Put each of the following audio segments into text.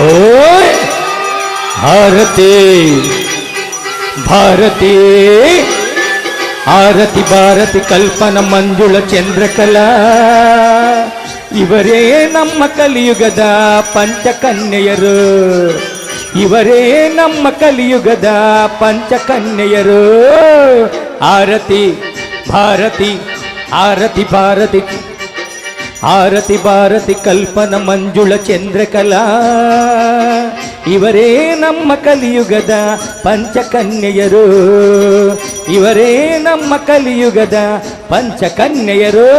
ಓಯ್ ಭಾರತಿ ಭಾರತಿ ಆರತಿ ಭಾರತಿ ಕಲ್ಪನ ಮಂಜುಳ ಚಂದ್ರಕಲಾ ಇವರೇ ನಮ್ಮ ಕಲಿಯುಗದ ಪಂಚಕನ್ಯೆಯರು. ಇವರೇ ನಮ್ಮ ಕಲಿಯುಗದ ಪಂಚಕನ್ಯೆಯರು. ಆರತಿ ಭಾರತಿ ಆರತಿ ಭಾರತಿ ಆರತಿ ಭಾರತಿ ಕಲ್ಪನ ಮಂಜುಳ ಚಂದ್ರಕಲಾ ಇವರೇ ನಮ್ಮ ಕಲಿಯುಗದ ಪಂಚಕನ್ಯೆಯರು. ಇವರೇ ನಮ್ಮ ಕಲಿಯುಗದ ಪಂಚಕನ್ಯೆಯರು.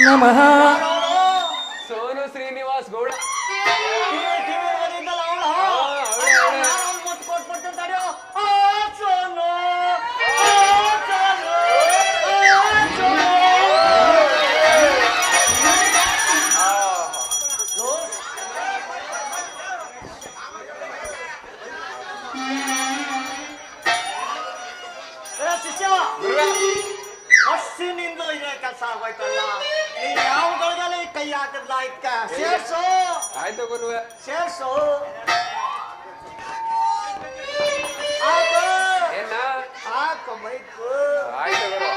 ನಮಃ ಸೋನು ಶ್ರೀನಿವಾಸ್ ಗೌಡ ಹಸಿನಿಂದ ಇದೇ ಕೆಲಸ ಆಗೋಯ್ತಲ್ಲ. ನೀನ್ ಯಾವ ಗಳಿಗೆಲ್ಲ ಕೈ ಹಾಕದ್ಲ ಇದ್ಕ ಸೇರ್ಸು. ಆಯ್ತು ಗುರುವೆ ಸೇರ್ಸು. ಏನ ಹಾಕೋ ಬೈಕು. ಆಯ್ತು ಗುರು.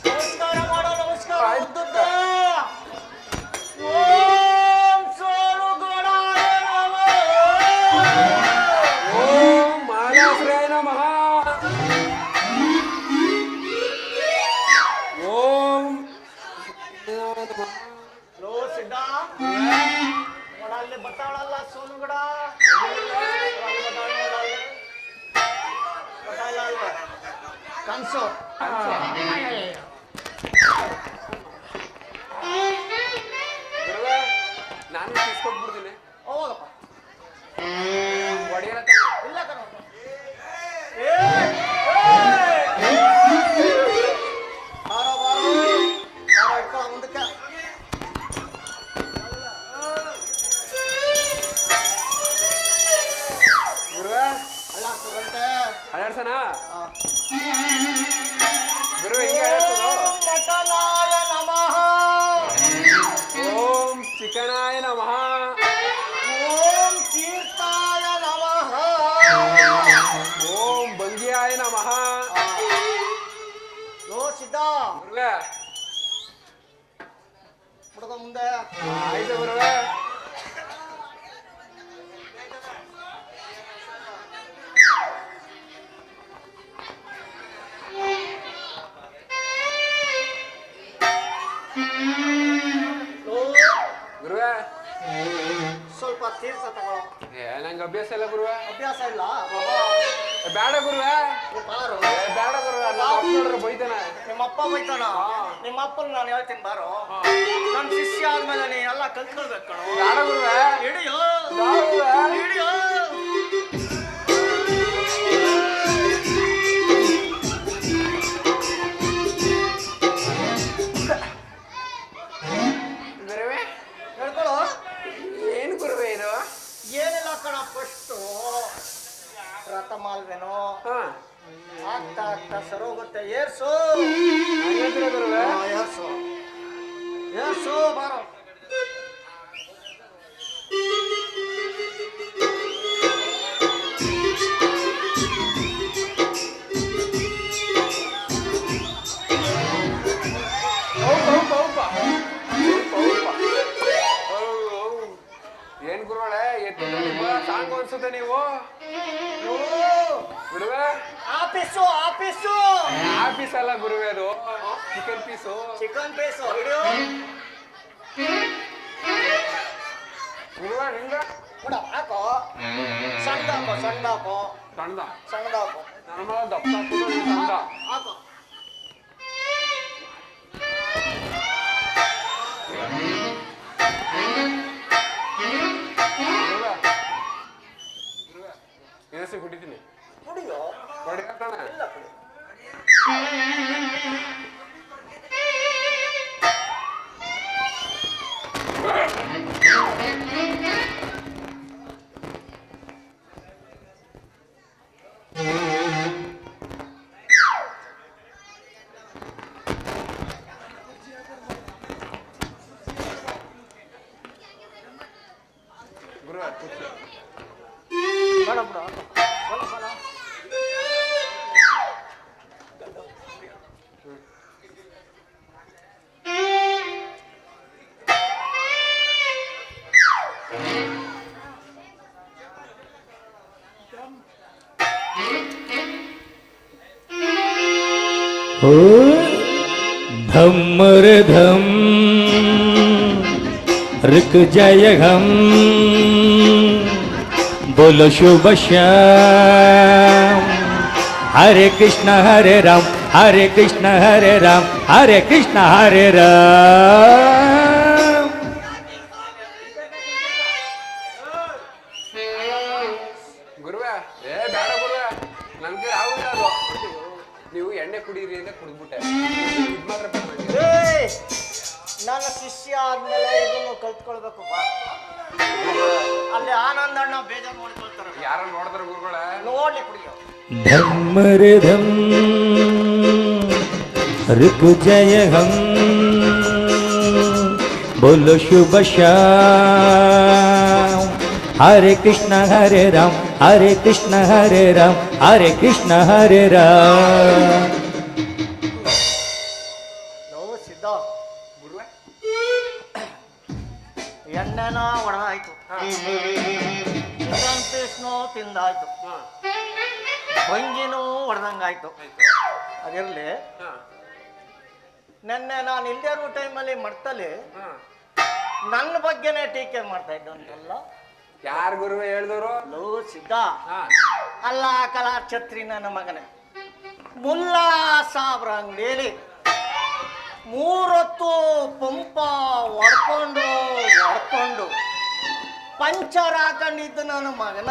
ನಮಸ್ಕಾರ ಮಾಡೋ ನಮಸ್ಕಾರ. ಅಲ್ಲಿ ಬತ್ತಾಳಲ್ಲ ಸೋನುಗಡ ಕನ್ಸು ಗುರುವೆ ನಾನು ಕಿಸ್ಕೊಟ್ಬಿಡ್ತೀನಿ. ಹೋಗಪ್ಪ. ಒಡೆಯಲ್ಲ ಇಲ್ಲ ಕಣ. ಮುಂದಕ್ಕೆ ಗುರುವೆ ಅಲ್ಲ ಸುಗಂಟೆ ಅಳಾಡ್ಸಣ ಗುರುವೆ ಹಿಂಗೆ ಅಳಾಡ್ಸೋದು. ನಟನಾಯ ನಮಃ. ಓಂ ಚಿಕನಾಯ ನಮಃ. ಓಂ ತೀರ್ಥಾಯ ನಮಃ. ಓಂ ಭಂಗಿಯಾಯ ನಮಃ. ಲೋ ಸಿದ್ಧ ಗುರುವೆ ಹುಡುಗ ಮುಂದೆ. ಆಯ್ತು ಗುರುವೆ. ಗುರುವೆ ಸ್ವಲ್ಪ ತೀರ್ಥ ತಗೊಳ್ಳೋ. ನಂಗೆ ಅಭ್ಯಾಸ ಇಲ್ಲ ಗುರುವೆ. ಅಭ್ಯಾಸ ಇಲ್ಲ ಬೇಡ ಗುರುವೆ. ಬಾರು. ಬೇಡ ಗುರುವೆ ನೋಡ್ರೆ ಬೈತಾನೆ. ನಿಮ್ಮಪ್ಪ ಬೈತಾನ. ನಿಮ್ಮಪ್ಪನ ನಾನು ಹೇಳ್ತೀನಿ ಬಾರು. ನನ್ನ ಶಿಷ್ಯ ಆದ್ಮೇಲೆ ನೀ ಎಲ್ಲ ಕಲ್ತ್ಕೊಳ್ಬೇಕು ಕಣೋ. ಬೇಡ ಗುರುವೆ. ಹಿಡಿಯೋ ಗುರುವೆ ಹಿಡಿಯೋ. ಗುರುವೆ ಹೇಳ್ಕೊಳೋ. ಏನು ಗುರುವೆ ಇದು? ಏನಿಲ್ಲ ಕಣ. ಫಸ್ಟು ರಥ ಮಾಲ್ವೇನೋ ಹಾ ಆಗ್ತಾ ಆಗ್ತಾ ಸರೋಗುತ್ತೆ. ಏರ್ಸು ಹಂಗಂತೀರ ಗುರುವೆ? ಏರ್ಸು ಏರ್ಸು ಬಾರೋ. ಏನ್ ಗುರುಗಳೇ ಎತ್ತಿದ್ರೆ ಸಾಂಗ್ ಅನ್ಸುತ್ತೆ ನೀವು. ಗುರುವೆ ಆಫೀಸು ಆಫೀಸು. ಆಫೀಸ್ ಅಲ್ಲ ಗುರುವೆ ಅದು ಚಿಕನ್ ಪೀಸು. ಚಿಕನ್ ಪೀಸು ಹಿಡಿಯೋ. ಗುರುವೆ ನಿಂಗ ಕೂಡ ಹಾಕೋ. ಸಣ್ಣದಾಕೋ ಸಣ್ಣದಾಕೋ ಸಣ್ಣದ ಸಣ್ಣದಾಕೋ. ನನ್ನ ದಪ್ಪ ಸಣ್ಣ ಹಾಕೋ. ಏಸಿ ಕುಡಿತೀನಿ. ಕುಡಿಯೋ. ಹೊಡೆಯೋಣ. ಇಲ್ಲ ಕುಡಿ. ಗುರುವೆ ಕೂತ್ಕೊ. ಬೇಡ ಬಿಡು. ಸ್ವಲ್ಪ ಬೇಡ. ओ धम्मर धम ऋक जय हम बोलो शुभ श्याम हरे कृष्ण हरे राम हरे कृष्ण हरे राम हरे कृष्ण हरे राम ಗುರುವೆ ಏ ಬೇಡ ಗುರುವೆ ನಮ್ಗೆ ಆಗುದಿಲ್ಲ ಅದು. ನೀವು ಎಣ್ಣೆ ಕುಡೀರಿ ಅಂತ ಕುಡಿದ್ಬಿಟ್ಟೆ. ಇದು ಮಾತ್ರ ಬೇಡ ನಂಗೆ. ಏಯ್! ನನ್ನ ಶಿಷ್ಯ ಆದ್ಮೇಲೆ ಇದನ್ನು ಕಲ್ತ್ಕೊಳ್ಬೇಕು ಬಾ. ಅಲ್ಲಿ ಆನಂದಣ್ಣ ಬೇಜಾರು ಮಾಡ್ಕೊಳ್ತಾರ. ಯಾರ ನೋಡಿದ್ರ ಗುರುಗಳೇ? ನೋಡ್ಲಿ ಕುಡಿಯೋ. धम्मर धम ऋक जय हम बोलो शुभ श्याम हरे कृष्ण हरे राम हरे कृष्ण हरे राम हरे कृष्ण हरे राम ನೋವು ಸಿದ್ಧ. ಗುರುವೆ ಎಣ್ಣೆನ ಒಡೆದಾಯ್ತು. ಚಿಕನ್ ಪೀಸ್ನು ತಿಂದಾಯ್ತು. ಭಂಗಿನೂ ಹೊಡೆದಂಗಾಯ್ತು. ಅದಿರಲಿ, ನೆನ್ನೆ ನಾನು ಇಲ್ಲದೇ ಇರೋ ಟೈಮಲ್ಲಿ ಮರ್ತಲ್ಲಿ ನನ್ನ ಬಗ್ಗೆನೇ ಟೀಕೆ ಮಾಡ್ತಾ ಇದ್ದಂತಲ್ಲ. ಯಾರು ಗುರುವೆ ಹೇಳ್ದವರು? ಲೋ ಸಿದ್ಧ, ಅಲ್ಲ ಕಲಾ ಛತ್ರಿ ನನ್ನ ಮಗನೇ. ಮುಲ್ಲಾ ಸಾಬ್ರ ಅಂಗಡಿಯಲ್ಲಿ 3 ಹೊತ್ತು ಪಂಪ ಹೊಡ್ಕೊಂಡು ಪಂಚರ್ ಹಾಕೊಂಡಿದ್ದು ನನ್ನ ಮಗನ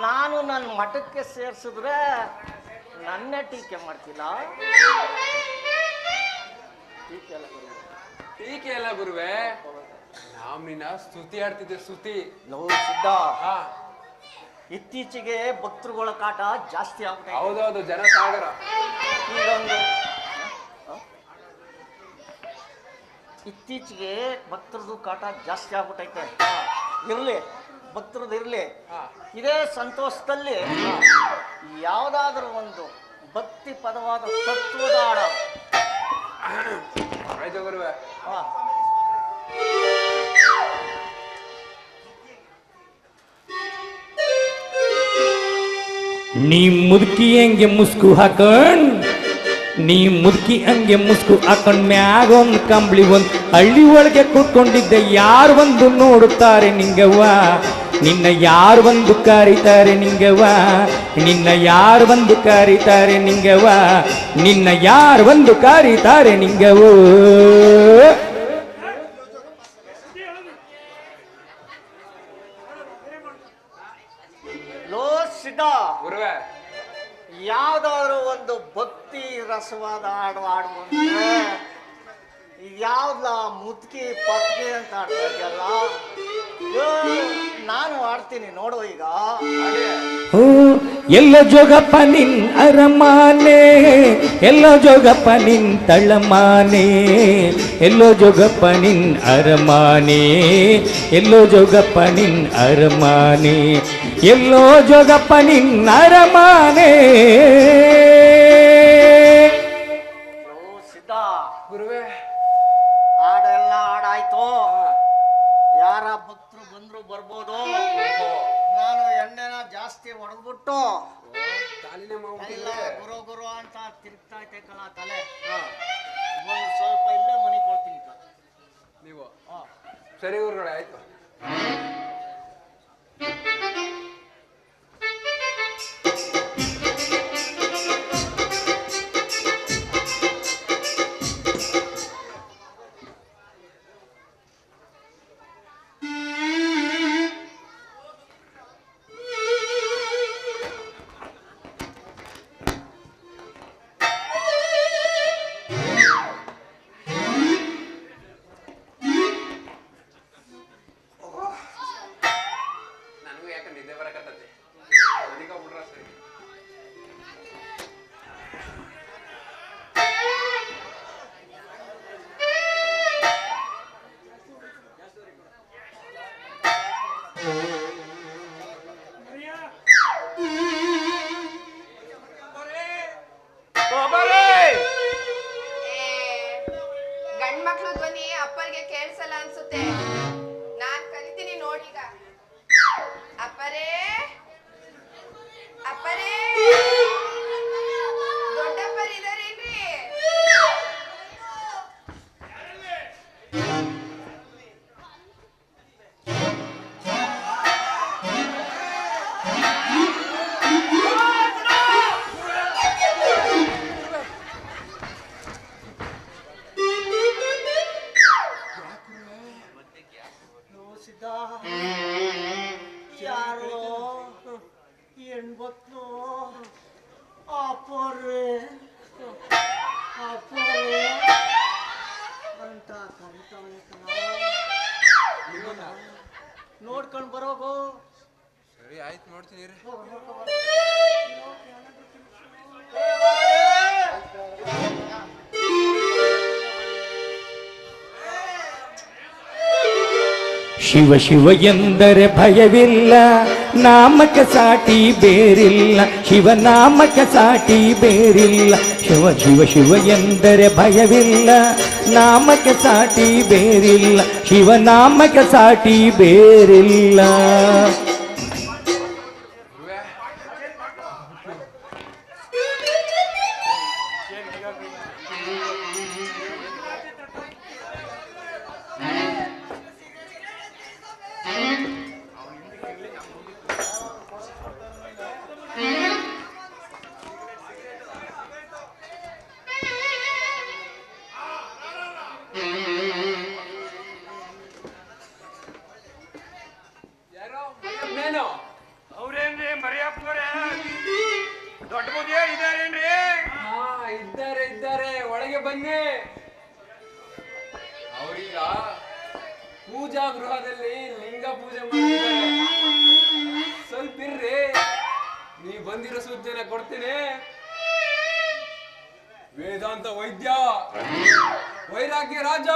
ನಾನು ನನ್ನ ಮಠಕ್ಕೆ ಸೇರಿಸಿದ್ರೆ ನನ್ನೇ ಟೀಕೆ ಮಾಡ್ತಿಲ್ಲ. ಟೀಕೆ ಅಲ್ಲ ಗುರು. ಟೀಕೆ ಎಲ್ಲ ಗುರುವೆ, ನಾವು ನಿನ್ನ ಸ್ತುತಿ ಆಡ್ತಿದ್ದೆ. ಸ್ತುತಿ. ಲೋ ಸಿದ್ಧ, ಹಾ ಇತ್ತೀಚೆಗೆ ಭಕ್ತರುಗಳ ಕಾಟ ಜಾಸ್ತಿ ಆಗ್ಬಿಟ್ಟೆ. ಹೌದೌದು, ಜನ ಸಾಗರ. ಇದೊಂದು ಇತ್ತೀಚೆಗೆ ಭಕ್ತರದು ಕಾಟ ಜಾಸ್ತಿ ಆಗ್ಬಿಟ್ಟೈತೆ. ಇರ್ಲಿ, ಭಕ್ತರದ್ದು ಇರ್ಲಿ. ಇದೇ ಸಂತೋಷದಲ್ಲಿ ಯಾವುದಾದ್ರೂ ಒಂದು ಭಕ್ತಿ ಪದವಾದ ತತ್ವದ ಹಾಡ. ಆಯ್ತು ಗುರುವೆ. ನೀ ಮುದುಕಿ ಹಂಗೆ ಮುಸ್ಕು ಹಾಕೊಂಡ್ ನೀ ಮುದುಕಿ ಹಂಗೆ ಮುಸ್ಕು ಹಾಕೊಂಡ್ ಮ್ಯಾಗ ಒಂದು ಕಂಬಳಿ ಒಂದು ಹಳ್ಳಿ ಒಳಗೆ ಕೂತ್ಕೊಂಡಿದ್ದೆ. ಯಾರು ಬಂದು ನೋಡುತ್ತಾರೆ ನಿಂಗವ್ವ, ನಿನ್ನ ಯಾರು ಬಂದು ಕರೀತಾರೆ ನಿಂಗವ್ವ, ನಿನ್ನ ಯಾರು ಬಂದು ಕರೀತಾರೆ ನಿಂಗವ್ವ, ನಿನ್ನ ಯಾರು ಬಂದು ಕರೀತಾರೆ ನಿಂಗವ್ವ. ಲೋ ಸಿದ್ಧ, ಗುರುವೆ ಯಾವ್ದಾದ್ರು ಒಂದು ಭಕ್ತಿ ರಸವಾದ ಹಾಡು ಹಾಡುವಂದ್ರೆ ಯಾವ್ದ ಮುದ್ಕಿ ಪತ್ಕಿ ಅಂತ ಆಡ್ತಾ ಇದೆಯಲ್ಲ. ನಾನು ಆಡ್ತೀನಿ ನೋಡು ಈಗ. ಎಲ್ಲ ಜೋಗಪ್ಪ ನಿನ್ ಅರಮಾನೆ, ಎಲ್ಲೋ ಜೋಗಪ್ಪ ನಿನ್ ತಳ್ಳಮಾನೆ, ಎಲ್ಲೋ ಜೋಗಪ್ಪ ನಿನ್ ಅರಮಾನೆ, ಎಲ್ಲೋ ಜೋಗಪ್ಪ ನಿನ್ ಅರಮಾನೆ, ಎಲ್ಲೋ ಜೋಗಪ್ಪ ನಿನ್ ಅರಮಾನೆ. ಸಿದ್ಧ, ಗುರುವೆ ಹಾಡೆಲ್ಲ ಹಾಡಾಯ್ತು. ಯಾರ ಭಕ್ತರು ಬಂದ್ರು ಬರ್ಬೋದು. ನಾನು ಎಣ್ಣೆನ ಜಾಸ್ತಿ ಹೊಡೆದ್ಬಿಟ್ಟು ತಾಲಿನೇ ಎಲ್ಲ ಮಾಡ್ಬಿಟ್ಟಿದ್ರೆ ಗುರು ಗುರು ಅಂತ ತಿರುಗ್ತಾ ಐತೆ ಕಲ ತಲೆ. ಒಂದು ಸ್ವಲ್ಪ ಇಲ್ಲೇ ಮನೆ ಕೊಡ್ತೀನಿ ನೀವು. ಸರಿ ಗುರುಗಳೇ, ಆಯ್ತು. ಬತ್ನು ಅಪ್ಪರೇ ಅಪ್ಪರೇ ಅಂತ ಕರಿತಾವಳೆ ಕಣ. ನೋಡ್ಕೊಂಡು ಬರೋಗು. ಸರಿ ಆಯ್ತು, ನೋಡ್ತೀನಿ ರೀ. ಶಿವ ಶಿವ ಎಂದರೆ ಭಯವಿಲ್ಲ, ನಾಮಕ್ಕೆ ಸಾಟಿ ಬೇರಿಲ್ಲ. ಶಿವನಾಮಕ್ಕೆ ಸಾಟಿ ಬೇರಿಲ್ಲ. ಶಿವ ಶಿವ ಶಿವ ಎಂದರೆ ಭಯವಿಲ್ಲ, ನಾಮಕ್ಕೆ ಸಾಟಿ ಬೇರಿಲ್ಲ. ಶಿವನಾಮಕ್ಕೆ ಸಾಟಿ ಬೇರಿಲ್ಲ. ಯಾರೋ ಮರಿಯಪ್ಪನೇನು? ಅವ್ರೇನ್ರಿ ಮರಿಯಪ್ಪನವ್ರೆ? ದೊಡ್ಡ ಮುದಿಯ ಇದಾರೇನ್ರಿ? ಹಾ, ಇದ್ದಾರೆ ಇದ್ದಾರೆ, ಒಳಗೆ ಬನ್ನಿ. ಅವ್ರೀಗ ಪೂಜಾ ಗೃಹದಲ್ಲಿ ಲಿಂಗ ಪೂಜೆ ಮಾಡ್ತಿದ್ದಾರೆ. ಸ್ವಲ್ಪ ಇರ್ರಿ, ನೀವು ಬಂದಿರೋ ಸೂಚನೆ ಕೊಡ್ತೀನಿ. ವೇದಾಂತ ವೈದ್ಯ, ವೈರಾಗ್ಯ ರಾಜ,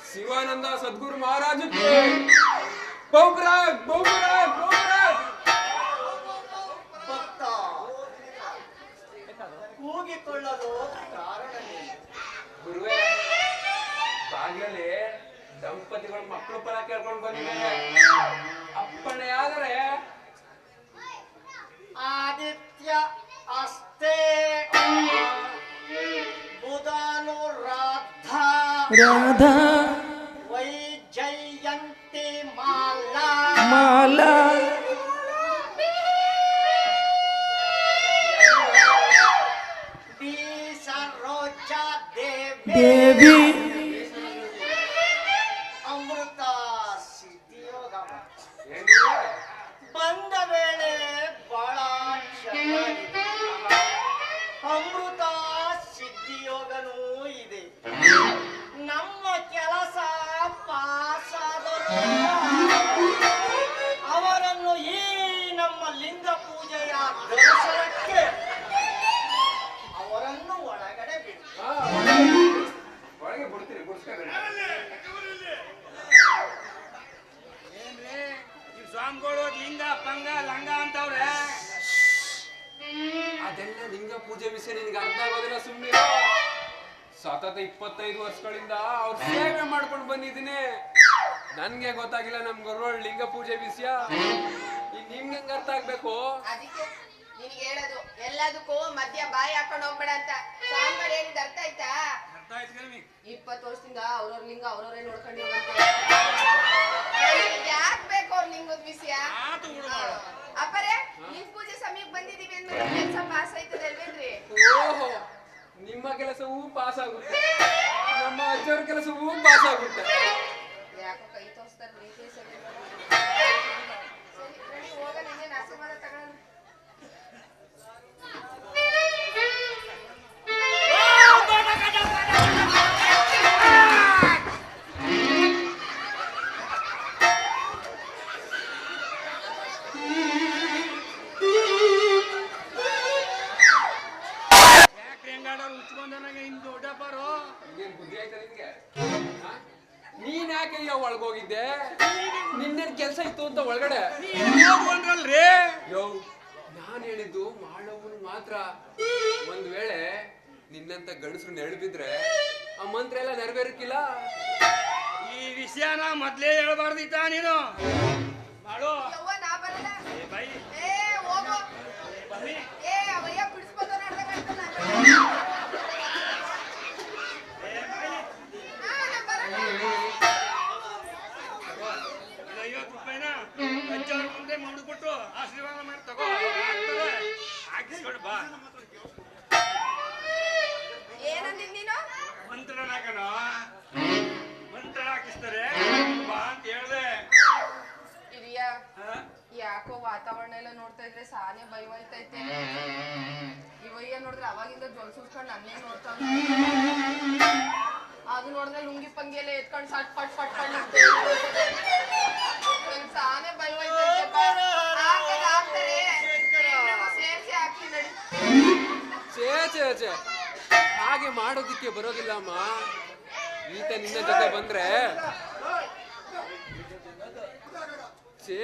ಶಿವಾನಂದ ಸದ್ಗುರು ಮಹಾರಾಜಕ್ಕೆ ಬಹುಬ್ರಾಗ್ ಬಹುಬ್ರಾಗ್ ಬಹುಬ್ರಾಗ್. ಭಕ್ತ ಕೂಗಿಕೊಳ್ಳಲು ಕಾರಣವೇನು? ಗುರುವೇ, ಬಾಗ್ಲಲ್ಲಿ ದಂಪತಿಗಳು ಮಕ್ಕಳು ಫಲ ಕೇಳ್ಕೊಂಡು ಬಂದಿದ್ದಾರೆ. ಅಪ್ಪಣೆ ಆದರೆ ಆದಿತ್ಯ ಅಷ್ಟೇ ಬುಧನು ರಾಧಾ ರಾಧಾ ವೈಜಯಂತಿ ಮಾಲಾ ಮಾಲಾ ಬಿ ಸರೋಜಾ ದೇವಿ ದೇವಿ ಅಮೃತ ಸಿದ್ಧಿಯೋಗ ಏನಿಲ್ಲ. ಬಂದ ವೇಳೆ ಬಹಳ ಚೆನ್ನಾಗಿದೆ. ಅಮೃತ ಸಿದ್ಧಿಯೋಗನೂ ಇದೆ. ನಮ್ಮ ಕೆಲಸ ಪಾಸಾದರು ಅವರನ್ನು ಈ ನಮ್ಮ ಲಿಂಗ ಪೂಜೆಯ ದರ್ಶನಕ್ಕೆ ಅವರನ್ನು ಒಳಗಡೆ ಬಿಟ್ಟು ಹಾ, ಒಳಗೆ ಬಿಡ್ತೀರಿ, ಬಿಡ್ಸ್ಕೊಬೇಡಿ. ಏನ್ರಿ ಈ ಸ್ವಾಮಿಗಳು ಲಿಂಗ ಪಂಗ ಲಂಗ ಅಂತವ್ರೆ? ಅದೆಲ್ಲ ಲಿಂಗ ಪೂಜೆ ವಿಷಯ ನಿನಗೆ ಅರ್ಥ ಆಗೋದಿಲ್ಲ, ಸುಮ್ಮನೆ. ಸತತ 25 ವರ್ಷಗಳಿಂದ ಅವ್ರ ಸೇವೆ ಮಾಡ್ಕೊಂಡು ಬಂದಿದ್ದೀನಿ. ನನ್ಗೆ ಗೊತ್ತಾಗಿಲ್ಲ ನಮ್ ಗುರುಗಳು ಲಿಂಗ ಪೂಜೆ ವಿಷಯ. ಈಗ ನಿಮ್ಗೆ ಹೆಂಗ್ ಅರ್ಥ ಆಗ್ಬೇಕು? ಅದಕ್ಕೆ ನಿನಗೆ ಹೇಳೋದು ಎಲ್ಲದಕ್ಕೂ ಮಧ್ಯ ಬಾಯಿ ಹಾಕೊಂಡು ಹೋಗ್ಬೇಡ ಅಂತ. ಸ್ವಾಮಿಗಳು ಹೇಳಿದ ಅರ್ಥ ಆಯ್ತಾ? ಅರ್ಥ ಆಯ್ತು ಕಣಿ. 20 ವರ್ಷದಿಂದ ಅವ್ರವ್ರ ಲಿಂಗ ಅವ್ರವ್ರೇ ನೋಡ್ಕೊಂಡಿರುವಂತೆ. ಯಾಕೆ ಬೇಕು ಅವ್ರ ಲಿಂಗದ ವಿಷಯ? ಆತು ಬಿಡು. ಅಪ್ಪರೇ, ಲಿಂಗ ಪೂಜೆ ಸಮಯಕ್ಕೆ ಬಂದಿದೀವಿ ಅಂದ್ಮೇಲೆ ಕೆಲಸ ಪಾಸ್ ಆಯ್ತದೆ ಅಲ್ವೇನ್ರಿ? ಓಹೋ, ನಿಮ್ಮ ಕೆಲಸವೂ ಪಾಸ್ ಆಗುತ್ತೆ, ನಮ್ಮ ಅಜ್ಜವ್ರ ಕೆಲಸವೂ ಪಾಸ್ ಆಗುತ್ತೆ. ಯಾಕೋ ಕೈ ತೋರಿಸ್ತಾರ್ರಿ ಸರಿ ರೆಡಿ ಹೋಗ, ನಿನ್ನೆ ನಾಸಮಾನ ತಗೊಳ್ಳೋಣ. ಯಾಕ್ರಿ ಹೆಂಗಾಡೋರು ಉಚ್ಕೊಂಡ ನಂಗೆ ಇನ್ ದೊಡ್ಡಪ್ಪರು? ಈಗೇನ್ ಬುದ್ಧಿ ಆಯ್ತಾ ನಿನ್ಗೆ? ಹಾ? ನೀನ್ ಯಾಕೆ ಈಗ ಒಳಗೋಗಿದ್ದೆ? ನಿನ್ನೇನ್ ಕೆಲ್ಸ ಇತ್ತು ಅಂತ ಒಳಗಡೆ? ಹೋಗ್ಬಂದ್ರಲ್ರಿ? ಯೋ, ನಾನ್ ಹೇಳಿದ್ದು ಮಾಡೋವನು ಮಾತ್ರ. ಒಂದ್ ವೇಳೆ ನಿನ್ನಂತ ಗಂಡಸರು ನೆರಳು ಬಿದ್ರೆ ಆ ಮಂತ್ರ ಎಲ್ಲ ನೆರವೇರಕ್ಕಿಲ್ಲ. ಈ ವಿಷಯನ ಮೊದ್ಲೇ ಹೇಳ್ಬಾರ್ದಿತ್ತ ನೀನು? ಮಾಡು. ಯವ್ವ, ನಾ ಬರಲ್ಲ. ಏ ಬೈ, ಏ ಹೋಗು. ಬನ್ನಿ. ಏ ಅವಯ್ಯ ಬಿಡಿಸ್ಬೋದು ನೋಡ್ದಾಗ ಏ ಬೈ, ನಾ ಬರಲ್ಲ. ಇದು 50 ರೂಪಾಯಿನ ಅಜ್ಜವ್ರ ಮುಂದೆ ಮಾಡಿಬಿಟ್ಟು ಆಶೀರ್ವಾದ ಮಾಡಿ ತಗೋ. ಆಗ್ತದೆ. ಹಾಕಿಸ್ಕೊಡು ಬಾ. ಏನಂದಿದ್ ನೀನು? ಮಂತ್ರನ ಕಣ, ಮಂತ್ರ ಹಾಕಿಸ್ತಾರೆ ಬಾ ಅಂತ ಹೇಳ್ದೆ. ಹಿರಿಯ, ಯಾಕೋ ವಾತಾವರಣ ಸ್ವಾಮಿಗಳನ್ನೆಲ್ಲ ನೋಡ್ತಾ ಇದ್ರೆ ಸಾನೆ ಭಯ ಹೋಯ್ತೈತೆ. ಇವಯ್ಯ ನೋಡಿದ್ರೆ ಅವಾಗಿಂದ ಜೊಲ್ ಸುಸ್ಕೊಂಡು ನನ್ನೇ ನೋಡ್ತಾವ. ಅದು ನೋಡಿದ್ರೆ ಲುಂಗಿ ಪಂಗಿ ಎಲ್ಲ ಎತ್ಕೊಂಡು ಸಟ್ ಪಟ್ ಪಟ್ ಪಟ್ ಸಾನೆ ಭಯ ಹೋಯ್ತೈತೆ. ಹಾಕ್ತಾರೆ ಸೇರ್ಸಿ ಹಾಕಿ ನಡಿ. ಚೇ ಹಾಗೆ ಮಾಡೋದಿಕ್ಕೆ ಬರೋದಿಲ್ಲಮ್ಮ. ಈತ ನಿನ್ನ ಜೊತೆ ಬಂದ್ರೆ ಚೇ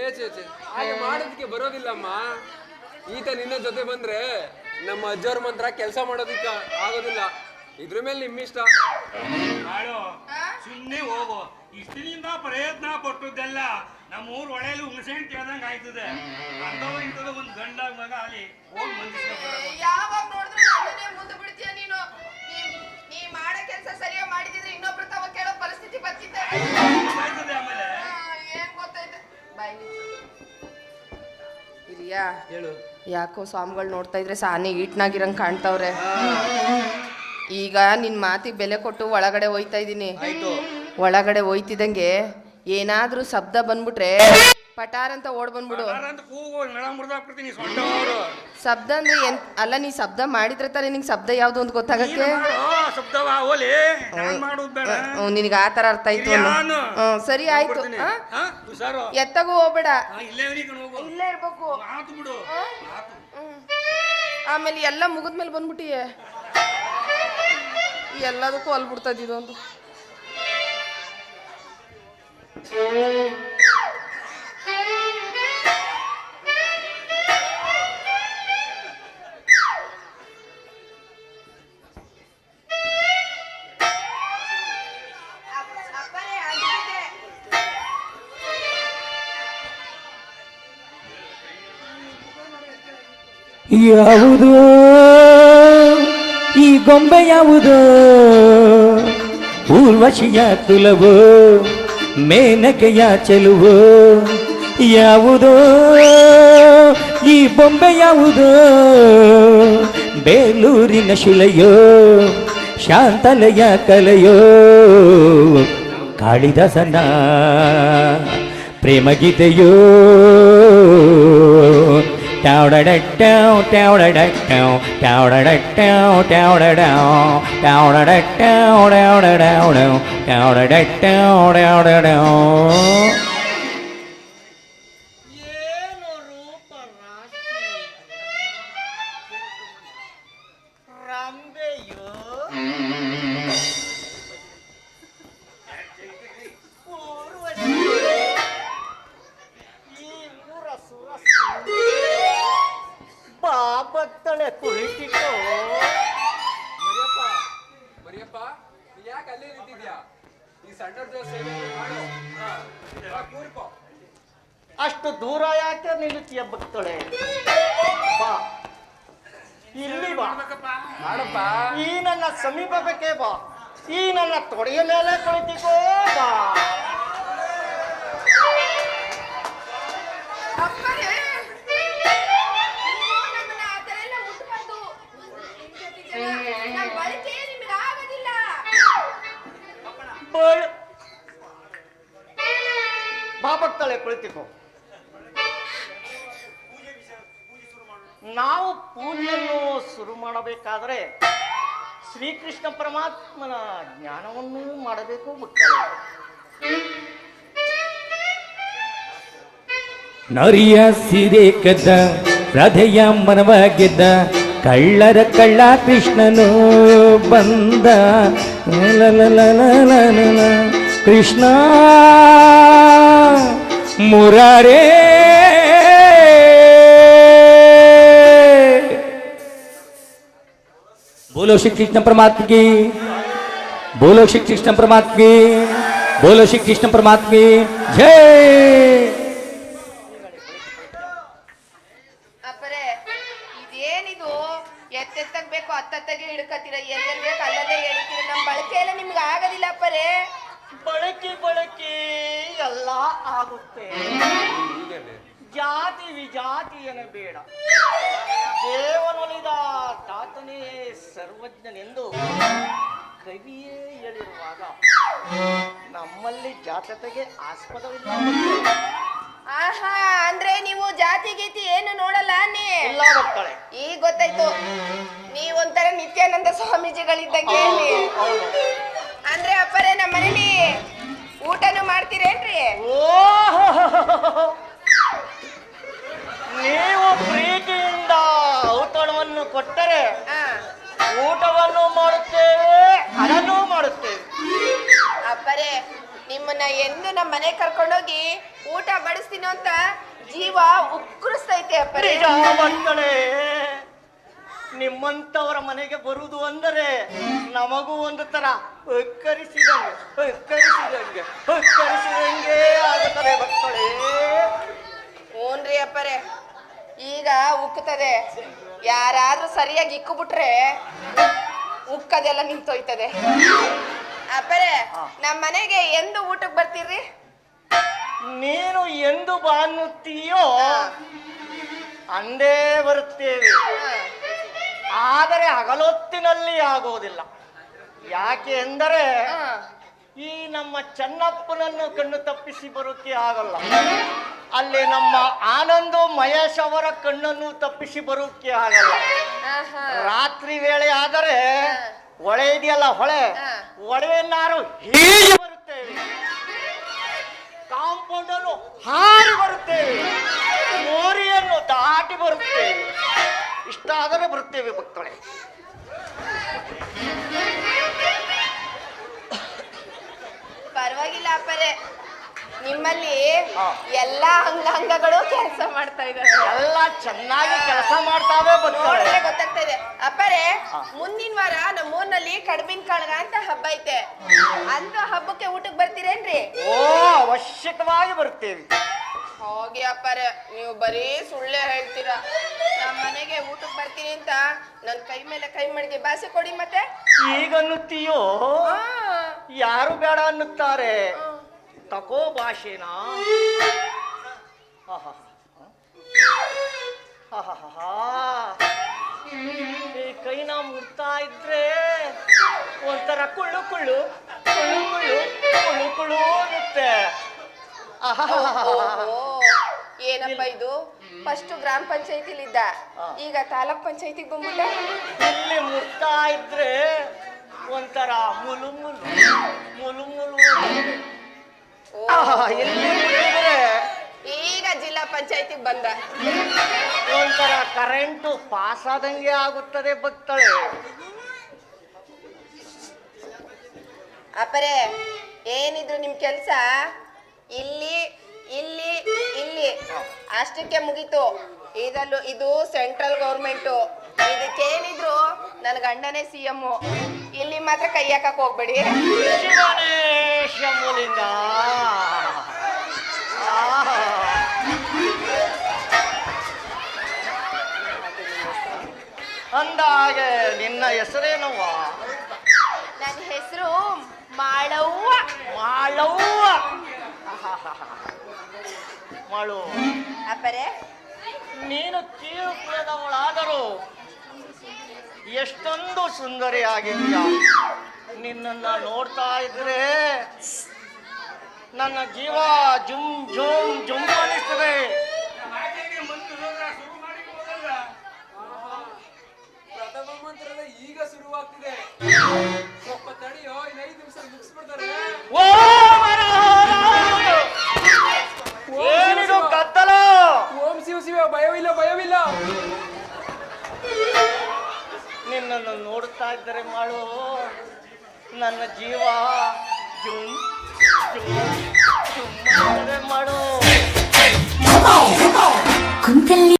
ಹಾಗೆ ಮಾಡೋದಿಕ್ಕೆ ಬರೋದಿಲ್ಲಮ್ಮ. ಈತ ನಿನ್ನ ಜೊತೆ ಬಂದ್ರೆ ನಮ್ಮ ಅಜ್ಜವ್ರ ಮಂತ್ರ ಕೆಲಸ ಮಾಡೋದಿಕ್ಕ ಆಗೋದಿಲ್ಲ. ಇದ್ರ ಮೇಲೆ ನಿಮ್ಮಿಷ್ಟ. ಸುಮ್ಮನೆ ಹೋಗು. ಇಷ್ಟರಿಂದ ಪ್ರಯತ್ನ ಪಟ್ಟದ್ದೆಲ್ಲ ನಮ್ಮೂರ್ ಒಳೆಯಲ್ಲಿ ಹುಣಸೆಹಣ್ಣು ಕೇಳ್ದಂಗ ಆಯ್ತದೆ. ಅಂಥವ ಇಂಥದ ಒಂದು ಗಂಡ ಮಗ ಅಲ್ಲಿ ಹೋಗಿ ಬಂದಿಸ್ಕೊಂಡು ಯಾವಾಗ ನೋಡಿದ್ರೆ ನನ್ನನ್ನೇ ಮುಂದೆ ಬಿಡ್ತೀಯ ನೀನು. ನೀ ಮಾಡೋ ಕೆಲಸ ಸರಿಯಾಗಿ ಮಾಡಿದಿದ್ರೆ ಇನ್ನೊಬ್ರು ತವ ಕೇಳೋ ಪರಿಸ್ಥಿತಿ ಬರ್ತಿದ್ದೆ. ಆಮೇಲೆ ಏನ್ ಗೊತ್ತೈತೆ ಬಾಯ್ ಇರಿಯಾ ಹೇಳು. ಯಾಕೋ ಸ್ವಾಮಿಗಳು ನೋಡ್ತಾ ಇದ್ರೆ ಸಾನೆ ಈಟ್ನಾಗಿರಂಗ್ ಕಾಣ್ತಾವ್ರೆ. ಈಗ ನಿನ್ ಮಾತಿಗೆ ಬೆಲೆ ಕೊಟ್ಟು ಒಳಗಡೆ ಹೋಯ್ತಾ ಇದೀನಿ. ಒಳಗಡೆ ಹೋಯ್ತಿದಂಗೆ ಏನಾದ್ರೂ ಶಬ್ದ ಬಂದ್ಬಿಟ್ರೆ ಪಟಾರ್ ಅಂತ ಓಡ್ ಬಂದ್ಬಿಡು. ಶಬ್ದ ಅಂದ್ರೆ ಅಲ್ಲ, ನೀ ಶಬ್ದ ಮಾಡಿದ್ರೆ ತಾನೇ ನಿಂಗೆ ಶಬ್ದ ಯಾವ್ದು ಅಂತ ಗೊತ್ತಾಗಕ್ಕೆ. ನಿನಗೆ ಆ ತರ ಅರ್ಥ ಆಯ್ತು. ಸರಿ ಆಯ್ತು. ಎತ್ತಗೂ ಹೋಗ್ಬೇಡ, ಇಲ್ಲೇ ಇರ್ಬೇಕು. ಆಮೇಲೆ ಎಲ್ಲ ಮುಗಿದ್ಮೇಲೆ ಬಂದ್ಬಿಟ್ಟಿಯೇ. ಎಲ್ಲದಕ್ಕೂ ಅಲ್ಬಿಡ್ತದ ಇದೊಂದು. ಯಾವುದೋ ಈ ಗೊಂಬೆ ಯಾವುದೋ ಊರ್ವಶಿಯ ಕುಲವೋ ಮೇನಕೆಯ ಚೆಲುವೋ. ಯಾವುದೋ ಈ ಬೊಂಬೆ ಯಾವುದೋ ಬೇಲೂರಿನ ಶಿಲೆಯೋ ಶಾಂತಲೆಯ ಕಲೆಯೋ ಕಾಳಿದಾಸನ ಪ್ರೇಮಗೀತೆಯೋ. ಏನು ರೂಪ ರಂಬೆಯೋ ಈ ಊರ ಸುರ ಬಾಬತ್ತಳೆ ಕುಳಿತಿಕೋ. ಮರಿಯಪ್ಪ ಯಾಕೆ ಅಲ್ಲೇ ನಿಂತಿದ್ಯಾ? ಈ ಸಣ್ಣ ಸೇವೆ ಮಾಡು. ಕೂರ್ಕೋ. ಅಷ್ಟು ದೂರ ಯಾಕೆ ನಿಲ್ಲುತ್ತೀಯ ಭಕ್ತಳೆ? ಬಾ ಇಲ್ಲಿ ಬಾ. ಮಾಡಪ್ಪ. ಈ ನನ್ನ ಸಮೀಪಕ್ಕೆ ಬಾ. ಈ ನನ್ನ ತೊಡೆಯ ಮೇಲೆ ಕುಳಿತಿಕೋ. ಬಾ ಬಾ ಭಕ್ತಳೆ ಕುಳಿತಿಕೋ. ನಾವು ಪೂಜೆಯನ್ನು ಶುರು ಮಾಡಬೇಕಾದ್ರೆ ಶ್ರೀಕೃಷ್ಣ ಪರಮಾತ್ಮನ ಜ್ಞಾನವನ್ನು ಮಾಡಬೇಕು ಭಕ್ತಳೆ. ನರಿಯ ಸಿರೆ ಕದ್ದ ರಾಧೆಯ ಮನವ ಗೆದ್ದ ಕಳ್ಳರ ಕಳ್ಳ ಕೃಷ್ಣನು ಬಂದ. ಕೃಷ್ಣ ಮುರಾರೇ बोलो श्री कृष्ण परमात्मा की, बोलो श्री कृष्ण परमात्मा की, बोलो श्री कृष्ण परमात्मा की जय. ಅಪ್ಪರೇ ಇದೇನಿದು? ಎತ್ತೆತ್ತಗ್ ಬೇಕು ಹತ್ತತ್ತಾಗೆ ಹಿಡ್ಕತ್ತೀರ, ಎಲ್ಲೆಲ್ ಬೇಕು ಅಲ್ಲದೆ ಎಳಿತೀರ. ನಮ್ಮ ಬಳಕೆ ಎಲ್ಲ ನಿಮ್ಗೆ ಆಗೋದಿಲ್ಲ ಅಪ್ಪರೇ. ಬಳಕೆ ಎಲ್ಲ ಆಗುತ್ತೆ. ಜಾತಿ ವಿಜಾತಿಯನ ಬೇಡ. ದೇವನೊಲಿದ ತಾತನೇ ಸರ್ವಜ್ಞನೆಂದು ಕವಿಯೇ ಹೇಳಿರುವಾಗ ನಮ್ಮಲ್ಲಿ ಜಾತತೆಗೆ ಆಸ್ಪದವಿಲ್ಲ. ಆಹಾ, ಅಂದ್ರೆ ನೀವು ಜಾತಿ ಗೀತಿ ಏನು ನೋಡಲ್ಲ ಅನ್ನಿ. ಇಲ್ಲ ಭಕ್ತಳೆ. ಈಗ ಗೊತ್ತಾಯ್ತು, ನೀವೊಂಥರ ನಿತ್ಯಾನಂದ ಸ್ವಾಮೀಜಿಗಳಿದ್ದಂಗೆ ಅನ್ನಿ. ಅಂದ್ರೆ ಅಪ್ಪರೇ ನಮ್ಮ ಮನೇಲಿ ಊಟನು ಮಾಡ್ತೀರೇನ್ರಿ? ನೀವು ಪ್ರೀತಿಯಿಂದ ಔತಣವನ್ನು ಕೊಟ್ಟರೆ ಆ, ಊಟವನ್ನು ಮಾಡುತ್ತೇವೆ, ಅದನ್ನು ಮಾಡುತ್ತೇವೆ. ಅಪ್ಪರೇ, ನಿಮ್ಮನ್ನ ಎಂದು ನಮ್ಮ ಮನೆ ಕರ್ಕೊಂಡೋಗಿ ಊಟ ಬಡಿಸ್ತೀನೋ ಅಂತ ಜೀವ ಉಕ್ಕರಿಸ್ತೈತೆ ಅಪ್ಪರೇ. ನಿಜ ಭಕ್ತಳೆ, ನಿಮ್ಮಂತವರ ಮನೆಗೆ ಬರುವುದು ಅಂದರೆ ನಮಗೂ ಒಂದು ತರ ಉಕ್ಕರಿಸಿದಂಗೆ ಆಗುತ್ತದೆ ಭಕ್ತಳೆ. ಹ್ಞೂನ್ರಿ ಅಪ್ಪರೇ, ಈಗ ಉಕ್ಕುತ್ತದೆ. ಯಾರಾದ್ರೂ ಸರಿಯಾಗಿ ಇಕ್ಕು ಬಿಟ್ರೆ ಉಕ್ಕದೆಲ್ಲ ನಿಂತೋಯ್ತದೆ. ಅಪ್ಪರೇ, ನಮ್ಮ ಮನೆಗೆ ಎಂದು ಊಟಕ್ಕೆ ಬರ್ತೀರ್ರಿ? ನೀನು ಎಂದು ಬಾನ್ನುತ್ತೀಯೋ ಅಂದೇ ಬರುತ್ತೇವೆ. ಆದರೆ ಹಗಲೊತ್ತಿನಲ್ಲಿ ಆಗುವುದಿಲ್ಲ. ಯಾಕೆ ಎಂದರೆ ಈ ನಮ್ಮ ಚೆನ್ನಪ್ಪನನ್ನು ಕಣ್ಣು ತಪ್ಪಿಸಿ ಬರೋಕೆ ಆಗಲ್ಲ. ಅಲ್ಲಿ ನಮ್ಮ ಆನಂದು ಮಹೇಶ್ ಅವರ ಕಣ್ಣನ್ನು ತಪ್ಪಿಸಿ ಬರೋಕೆ ಆಗಲ್ಲ. ರಾತ್ರಿ ವೇಳೆ ಆದರೆ ಹೊಳೆ ಇದೆಯಲ್ಲ, ಹೊಳೆಯನ್ನಾರು ಹೀಗೆ ಬರುತ್ತೇವೆ, ಕಾಂಪೌಂಡ್ ಅನ್ನು ಹಾರಿ ಬರುತ್ತೇವೆ, ಮೋರಿಯನ್ನು ದಾಟಿ ಬರುತ್ತೇವೆ. ಇಷ್ಟಾದರೆ ಬರುತ್ತೇವೆ ಭಕ್ತಳೆ. ಪರವಾಗಿಲ್ಲ ಅಪ್ಪರೇ, ನಿಮ್ಮಲ್ಲಿ ಎಲ್ಲಾ ಅಂಗಾಂಗಗಳು ಕೆಲಸ ಮಾಡ್ತಾ ಇದ್ದಾರೆ. ಎಲ್ಲ ಚೆನ್ನಾಗಿ ಕೆಲಸ ಮಾಡ್ತಾವೆ ಭಕ್ತಳೆ. ಗೊತ್ತಾಗ್ತಾ ಇದೆ ಅಪ್ಪರೇ. ಮುಂದಿನ ವಾರ ನಮ್ಮ ಊರಿನಲ್ಲಿ ಕಡ್ಬಿನ ಕಾಳಗ ಅಂತ ಹಬ್ಬ ಐತೆ. ಅಂತ ಹಬ್ಬಕ್ಕೆ ಊಟಕ್ಕೆ ಬರ್ತೀರೇನ್ರಿ? ಓ, ಅವಶ್ಯಕವಾಗಿ ಬರುತ್ತೇವೆ. ಹೋಗಿ ಅಪ್ಪರೇ, ನೀವು ಬರೀ ಸುಳ್ಳೆ ಹೇಳ್ತೀರಾ. ನಮ್ಮ ಮನೆಗೆ ಊಟಕ್ಕೆ ಬರ್ತೀನಿ ಅಂತ ನನ್ ಕೈ ಮೇಲೆ ಕೈ ಮಡಿಗೆ ಬಾಸೆ ಕೊಡಿ ಮತ್ತೆ. ಈಗ ಅನ್ನುತ್ತೀಯೋ? ಯಾರು ಬೇಡ ಅನ್ನುತ್ತಾರೆ. ತಕೋ ಭಾಷೆನಾ. ಈ ಕೈನ ಮುಟ್ತಾ ಇದ್ರೆ ಒಂಥರ ಕುಳ್ಳು ಕುಳ್ಳು ಕುಳ್ಳು ಕುಳ್ಳು ಕುಳ್ಳು ಕುಳ್ಳು ಅನ್ನುತ್ತೆ. ಏನಪ್ಪ ಇದು? ಫಸ್ಟ್ ಗ್ರಾಮ ಪಂಚಾಯತಿಲಿದ್ದ, ಈಗ ತಾಲೂಕ್ ಪಂಚಾಯತಿಗೆ ಬಂದ್ಬಿಟ್ಟ. ಇಲ್ಲಿ ಮುಟ್ತಾ ಇದ್ರೆ ಒಂಥರ ಮುಲು ಮುಲು ಮುಲು ಮುಲು. ಎಲ್ಲಿ ಮುಟ್ಟಿದ್ರೆ ಈಗ ಜಿಲ್ಲಾ ಪಂಚಾಯತಿಗೆ ಬಂದ. ಒಂಥರ ಕರೆಂಟು ಪಾಸ್ ಆದಂಗೆ ಆಗುತ್ತದೆ ಭಕ್ತಳೆ. ಅಪ್ಪರೇ, ಏನಿದ್ರು ನಿಮ್ ಕೆಲ್ಸ ಇಲ್ಲಿ ಇಲ್ಲಿ ಇಲ್ಲಿ ಅಷ್ಟಕ್ಕೆ ಮುಗೀತು. ಇದು ಸೆಂಟ್ರಲ್ ಗೌರ್ಮೆಂಟು. ಇದಕ್ಕೇನಿದ್ರು ನನ್ನ ಗಂಡನೇ CM. ಇಲ್ಲಿ ಮಾತ್ರ ಕೈ ಹಾಕಕ್ ಹೋಗ್ಬೇಡಿ. ಶಿವನೇ ಶಂಭುಲಿಂಗ. ಅಂದಾಗೆ ನಿನ್ನ ಹೆಸರೇನವ್ವ? ನನ್ನ ಹೆಸರು ಮಾಳವ್ವ. ಮಾಳವ್ವ. ಮಾಳು. ಅಪ್ಪರೇ, ನೀನು ತೀರ್ಪುಳದವಳಾದರೂ ಎಷ್ಟೊಂದು ಸುಂದರಿಯಾಗಿದ್ದ. ನಿನ್ನನ್ನ ನೋಡ್ತಾ ಇದ್ರೆ ನನ್ನ ಜೀವ ಜುಮ್ ಜುಮ್ ಜುಮ್ ಅನಿಸ್ತದೆ. ಪ್ರಥಮ ಮಂತ್ರದ ಈಗ ಶುರುವಾಗ್ತಿದೆ. ಸ್ವಲ್ಪ ತಡಿಯೋ, ಇನ್ನು 5 ನಿಮಿಷ ಮುಗಿಸ್ಬಿಡ್ತಾರೆ. ಏನಿದು ಕತ್ತಲ? ಓಂ ಶಿವ ಶಿವ. ಭಯವಿಲ್ಲ ಭಯವಿಲ್ಲ. ನಿನ್ನನ್ನು ನೋಡ್ತಾ ಇದ್ದರೆ ಮಾಡು ನನ್ನ ಜೀವ ಜುಮ್ ಜುಮ್ ಜುಮ್ ಮಾಡು.